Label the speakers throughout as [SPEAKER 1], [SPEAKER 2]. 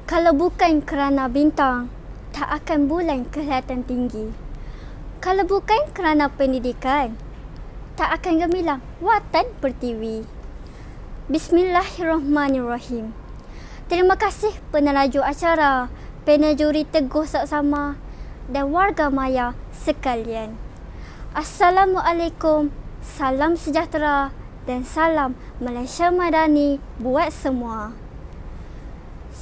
[SPEAKER 1] Kalau bukan kerana bintang, tak akan bulan kelihatan tinggi. Kalau bukan kerana pendidikan, tak akan gemilang watan pertiwi. Bismillahirrahmanirrahim. Terima kasih peneraju acara, panel juri Teguh Saksama dan warga maya sekalian. Assalamualaikum, salam sejahtera dan salam Malaysia Madani buat semua.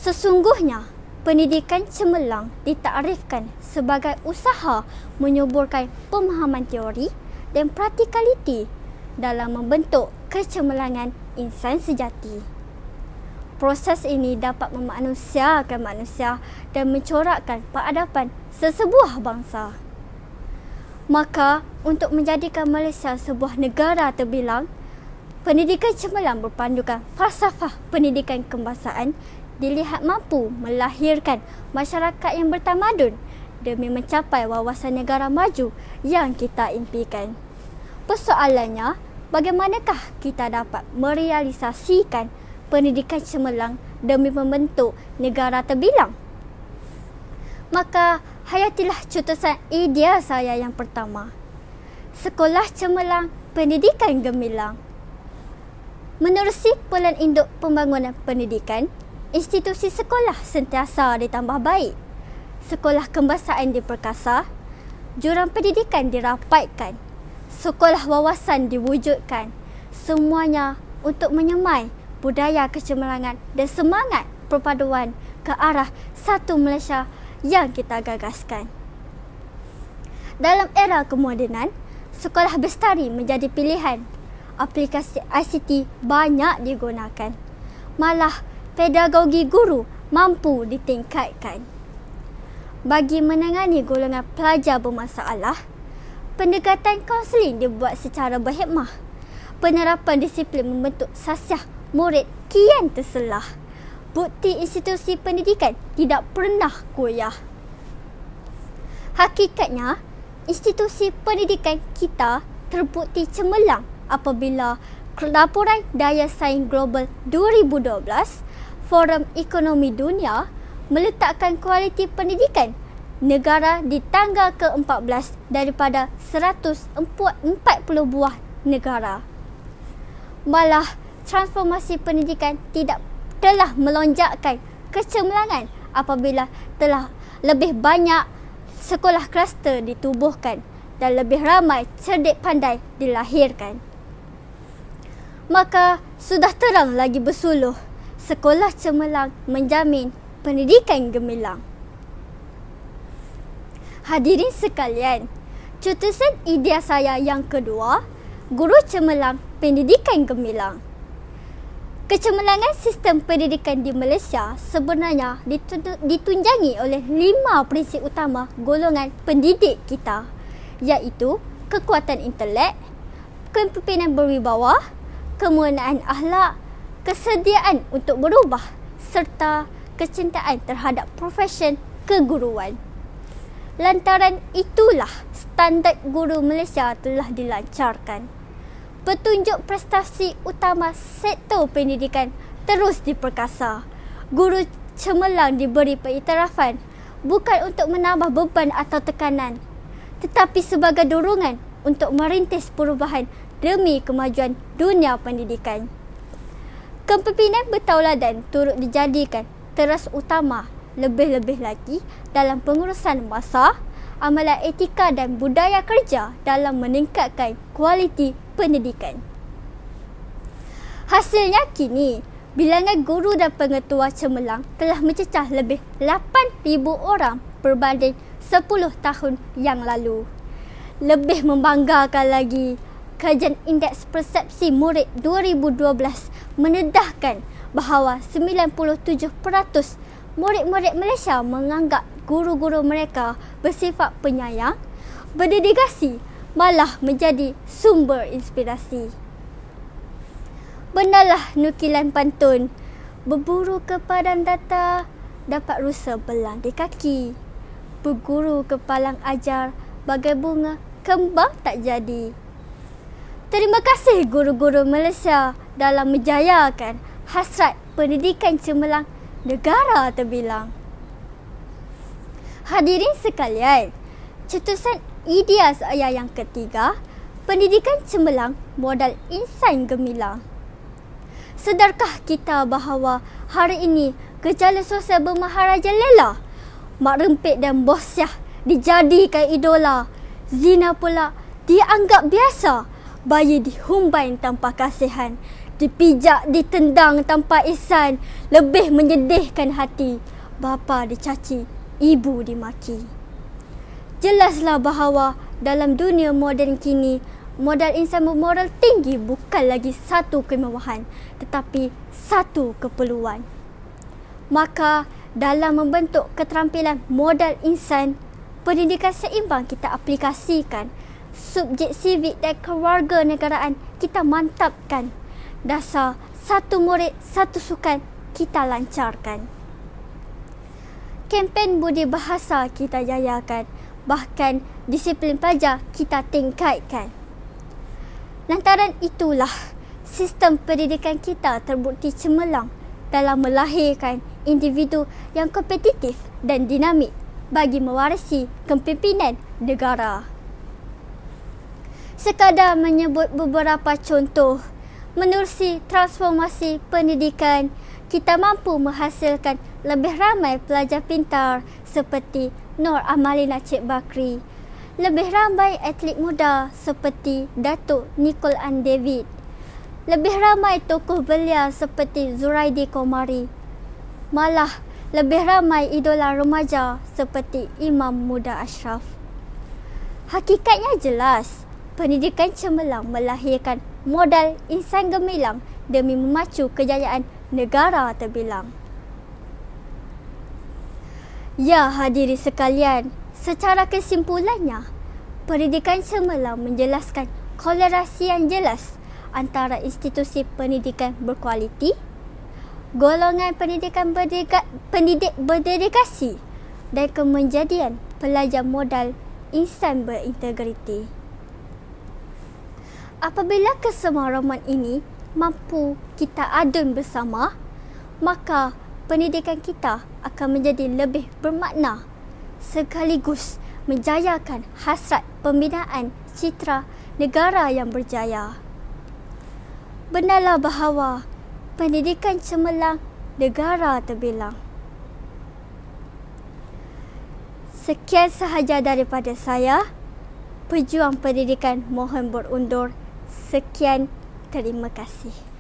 [SPEAKER 1] Sesungguhnya, pendidikan cemerlang ditakrifkan sebagai usaha menyuburkan pemahaman teori dan praktikaliti dalam membentuk kecemerlangan insan sejati. Proses ini dapat memanusiakan manusia dan mencorakkan peradaban sesebuah bangsa. Maka, untuk menjadikan Malaysia sebuah negara terbilang, pendidikan cemerlang berpandukan falsafah pendidikan kebangsaan dilihat mampu melahirkan masyarakat yang bertamadun demi mencapai wawasan negara maju yang kita impikan. Persoalannya, bagaimanakah kita dapat merealisasikan pendidikan cemerlang demi membentuk negara terbilang? Maka, hayatilah cetusan idea saya yang pertama. Sekolah cemerlang, pendidikan gemilang. Menerusi Pelan Induk Pembangunan Pendidikan, institusi sekolah sentiasa ditambah baik. Sekolah kebangsaan diperkasa, jurang pendidikan dirapatkan, sekolah wawasan diwujudkan. Semuanya untuk menyemai budaya kecemerlangan dan semangat perpaduan ke arah satu Malaysia yang kita gagaskan. Dalam era kemodenan, sekolah bestari menjadi pilihan. Aplikasi ICT banyak digunakan. Malah, pedagogi guru mampu ditingkatkan. Bagi menangani golongan pelajar bermasalah, pendekatan kaunseling dibuat secara berhikmah. Penerapan disiplin membentuk sasiah murid kian terselah. Bukti institusi pendidikan tidak pernah goyah. Hakikatnya, institusi pendidikan kita terbukti cemerlang apabila laporan Daya Saing Global 2012 Forum Ekonomi Dunia meletakkan kualiti pendidikan negara di tangga ke-14 daripada 140 buah negara. Malah, transformasi pendidikan telah melonjakkan kecemerlangan apabila telah lebih banyak sekolah kluster ditubuhkan dan lebih ramai cerdik pandai dilahirkan. Maka, sudah terang lagi bersuluh, sekolah cemerlang menjamin pendidikan gemilang. Hadirin sekalian, cetusan idea saya yang kedua, guru cemerlang, pendidikan gemilang. Kecemerlangan sistem pendidikan di Malaysia sebenarnya ditunjangi oleh 5 prinsip utama golongan pendidik kita, iaitu kekuatan intelek, kepimpinan berwibawa, kemuliaan akhlak, kesediaan untuk berubah serta kecintaan terhadap profesion keguruan. Lantaran itulah standard guru Malaysia telah dilancarkan. Petunjuk prestasi utama sektor pendidikan terus diperkasa. Guru cemerlang diberi pengiktirafan bukan untuk menambah beban atau tekanan, tetapi sebagai dorongan untuk merintis perubahan demi kemajuan dunia pendidikan. Kepimpinan bertauladan turut dijadikan teras utama, lebih-lebih lagi dalam pengurusan masa, amalan etika dan budaya kerja dalam meningkatkan kualiti pendidikan. Hasilnya kini, bilangan guru dan pengetua cemerlang telah mencecah lebih 8,000 orang berbanding 10 tahun yang lalu. Lebih membanggakan lagi, kajian Indeks Persepsi Murid 2012 mendedahkan bahawa 97% murid-murid Malaysia menganggap guru-guru mereka bersifat penyayang, berdedikasi, malah menjadi sumber inspirasi. Benalah nukilan pantun, berburu ke padang data, dapat rusa belang di kaki. Berguru ke palang ajar, bagai bunga, kembang tak jadi. Terima kasih guru-guru Malaysia dalam menjayakan hasrat pendidikan cemerlang negara terbilang. Hadirin sekalian, cetusan idea saya yang ketiga, pendidikan cemerlang modal insan gemilang. Sedarkah kita bahawa hari ini gejala sosial bermaharajalela? Mak rempit dan bos syah dijadikan idola. Zina pula dianggap biasa. Bayi dihumban tanpa kasihan. Dipijak, ditendang tanpa ihsan. Lebih menyedihkan hati. Bapa dicaci, ibu dimaki. Jelaslah bahawa dalam dunia moden kini, modal insan bermoral tinggi bukan lagi satu kemewahan, tetapi satu keperluan. Maka dalam membentuk keterampilan modal insan, pendidikan seimbang kita aplikasikan. Subjek sivik dan kewarganegaraan kita mantapkan. Dasar satu murid, satu sukan kita lancarkan. Kempen budi bahasa kita jayakan. Bahkan disiplin pelajar kita tingkatkan. Lantaran itulah sistem pendidikan kita terbukti cemerlang dalam melahirkan individu yang kompetitif dan dinamik bagi mewarisi kepimpinan negara. Sekadar menyebut beberapa contoh, menerusi transformasi pendidikan, kita mampu menghasilkan lebih ramai pelajar pintar seperti Nur Amalina Cik Bakri, lebih ramai atlet muda seperti Datuk Nicole Ann David, lebih ramai tokoh belia seperti Zuraidi Komari, malah lebih ramai idola remaja seperti Imam Muda Ashraf. Hakikatnya jelas, pendidikan cemerlang melahirkan modal insan gemilang demi memacu kejayaan negara terbilang. Ya hadirin sekalian, secara kesimpulannya, pendidikan cemerlang menjelaskan kolerasi yang jelas antara institusi pendidikan berkualiti, golongan pendidikan pendidik berdedikasi dan kemenjadian pelajar modal insan berintegriti. Apabila kesemuanya ini mampu kita adun bersama, maka pendidikan kita akan menjadi lebih bermakna sekaligus menjayakan hasrat pembinaan citra negara yang berjaya. Benarlah bahawa pendidikan cemerlang negara terbilang. Sekian sahaja daripada saya. Pejuang pendidikan mohon berundur. Sekian, terima kasih.